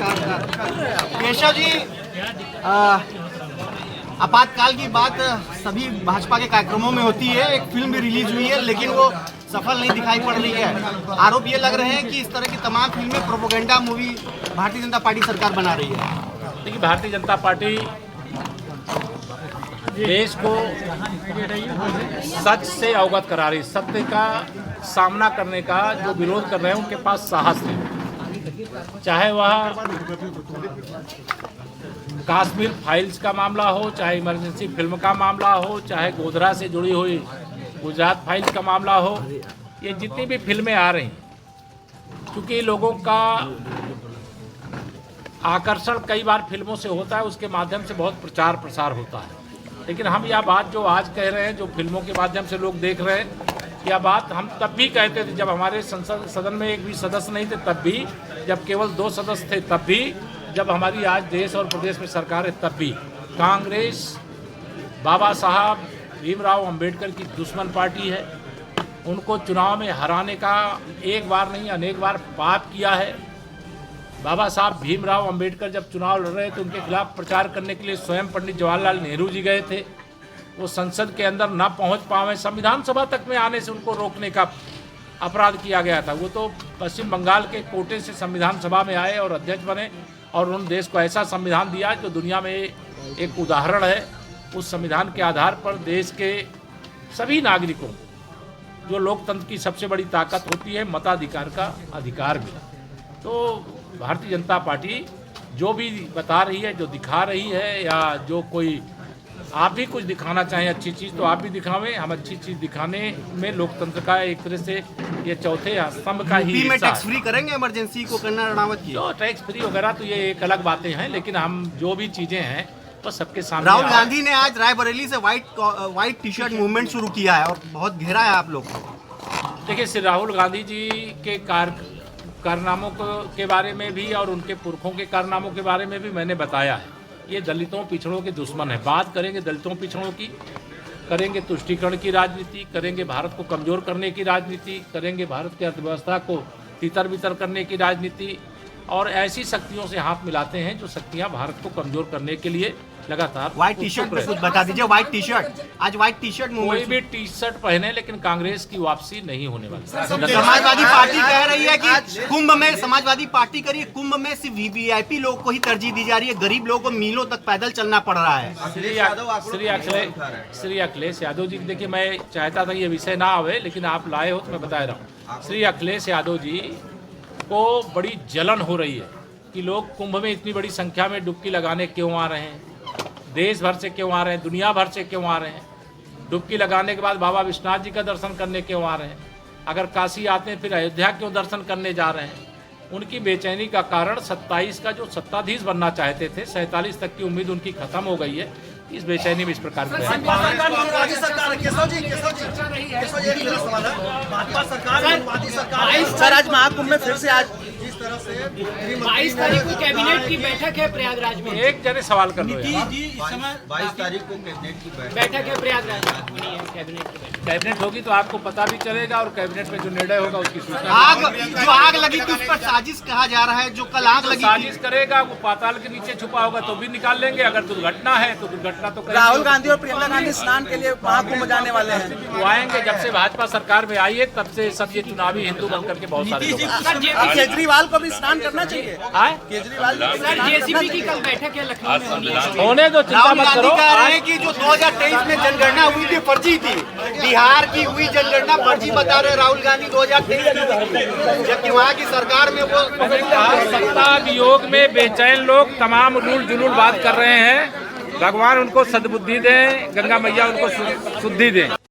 केशव जी, आपातकाल की बात सभी भाजपा के कार्यक्रमों में होती है। एक फिल्म भी रिलीज हुई है लेकिन वो सफल नहीं दिखाई पड़ रही है। आरोप ये लग रहे हैं कि इस तरह की तमाम फिल्में propaganda movie Bharatiya Janata party सरकार बना रही है। देखिए, भारतीय जनता पार्टी देश को सच से अवगत करा रही, सत्य का सामना करने का जो विरोध कर रहे हैं उनके पास साहस है। चाहे वह कश्मीर फाइल्स का मामला हो, चाहे इमरजेंसी फिल्म का मामला हो, चाहे गोधरा से जुड़ी हुई गुजरात फाइल्स का मामला हो, ये जितनी भी फिल्में आ रही क्योंकि लोगों का आकर्षण कई बार फिल्मों से होता है, उसके माध्यम से बहुत प्रचार प्रसार होता है। लेकिन हम यह बात जो आज कह रहे हैं, जो फिल्मों के माध्यम से लोग देख रहे हैं, यह बात हम तब भी कहते थे जब हमारे संसद सदन में एक भी सदस्य नहीं थे, तब भी जब केवल 2 सदस्य थे, तब भी जब हमारी आज देश और प्रदेश में सरकार है, तब भी कांग्रेस बाबा साहब भीमराव अंबेडकर की दुश्मन पार्टी है। उनको चुनाव में हराने का एक बार नहीं अनेक बार पाप किया है। बाबा साहब भीमराव अंबेडकर जब चुनाव लड़ रहे थे, उनके खिलाफ प्रचार करने के लिए स्वयं पंडित जवाहरलाल नेहरू जी गए थे। वो संसद के अंदर ना पहुंच पाए, संविधान सभा तक में आने से उनको रोकने का अपराध किया गया था। वो तो पश्चिम बंगाल के कोटे से संविधान सभा में आए और अध्यक्ष बने और उन्होंने देश को ऐसा संविधान दिया जो दुनिया में एक उदाहरण है। उस संविधान के आधार पर देश के सभी नागरिकों, जो लोकतंत्र की सबसे बड़ी ताकत होती है, मताधिकार का अधिकार मिला। तो भारतीय जनता पार्टी जो भी बता रही है, जो दिखा रही है, या जो कोई आप भी कुछ दिखाना चाहें अच्छी चीज़ तो आप भी दिखावें। हम अच्छी चीज़ दिखाने में लोकतंत्र का एक तरह से ये चौथे स्तंभ का ही हिस्सा में टैक्स फ्री करेंगे इमरजेंसी को, कंगना रनावत की जो टैक्स फ्री वगैरह तो ये एक अलग बातें हैं, लेकिन हम जो भी चीज़ें हैं तो सबके सामने। राहुल गांधी ने आज रायबरेली से व्हाइट टी शर्ट मूवमेंट शुरू किया है और बहुत घेरा है आप लोग। देखिए, श्री राहुल गांधी जी के कारनामों के बारे में भी और उनके पुरखों के कारनामों के बारे में भी मैंने बताया है। ये दलितों पिछड़ों के दुश्मन है। बात करेंगे दलितों पिछड़ों की, करेंगे तुष्टीकरण की राजनीति, करेंगे भारत को कमज़ोर करने की राजनीति, करेंगे भारत की अर्थव्यवस्था को तितर बितर करने की राजनीति, और ऐसी शक्तियों से हाथ मिलाते हैं जो शक्तियां भारत को कमज़ोर करने के लिए लगातार। व्हाइट टी शर्ट पे कुछ बता दीजिए। व्हाइट टी शर्ट, आज व्हाइट टी शर्ट कोई भी टी शर्ट पहने, लेकिन कांग्रेस की वापसी नहीं होने वाली। समाजवादी पार्टी कह रही है कि कुंभ में, समाजवादी पार्टी कह रही है कुंभ में सिर्फ वीवीआईपी लोगों को ही तरजीह दी जा रही है, गरीब लोगों को मीलों तक पैदल चलना पड़ रहा है। श्री अखिलेश यादव जी, देखिए मैं चाहता था ये विषय ना आवे, लेकिन आप लाए हो तो मैं बता रहा हूँ। श्री अखिलेश यादव जी को बड़ी जलन हो रही है कि लोग कुंभ में इतनी बड़ी संख्या में डुबकी लगाने क्यों आ रहे हैं, देश भर से क्यों आ रहे हैं, दुनिया भर से क्यों आ रहे हैं। डुबकी लगाने के बाद बाबा विश्वनाथ जी का दर्शन करने क्यों आ रहे हैं, अगर काशी आते हैं फिर अयोध्या क्यों दर्शन करने जा रहे हैं। उनकी बेचैनी का कारण 27 का जो सत्ताधीश बनना चाहते थे, 47 तक की उम्मीद उनकी खत्म हो गई है। इस बेचैनी में इस प्रकार की सर, आज महाकुंभ में फिर से आज 22 तारीख को कैबिनेट की बैठक है प्रयागराज में। एक जने सवाल कर लो। 22 तारीख को कैबिनेट की बैठक है प्रयागराज में। कैबिनेट होगी तो आपको पता भी चलेगा और कैबिनेट में जो निर्णय होगा उसकी सूचना। आग लगी थी, उस पर साजिश कहा जा रहा है। जो कल आग लगी, साजिश करेगा वो पाताल के नीचे छुपा होगा तो भी निकाल लेंगे। अगर दुर्घटना है तो दुर्घटना तो करेंगे। राहुल गांधी और प्रियंका गांधी स्नान के लिए महाकुंभ जाने वाले हैं। वो आएंगे, जब से भाजपा सरकार में आई है तब से सब ये चुनावी हिंदू बनकर के बहुत सारे लोग। केजरीवाल को भी स्नान करना चाहिए। केजरीवाल जेसीबी की कल बैठक है लखनऊ में। होने दो, चिंता मत करो। कह रहे हैं कि जो 2023 में जनगणना हुई थी फर्जी थी, बिहार की हुई जनगणना फर्जी बता रहे राहुल गांधी 2023 की, जबकि वहाँ की सरकार में वो सत्ता वियोग में बेचैन लोग तमाम उलूल जुलूल बात कर रहे हैं। भगवान उनको सद्बुद्धि दें, गंगा मैया उनको शुद्धि दें।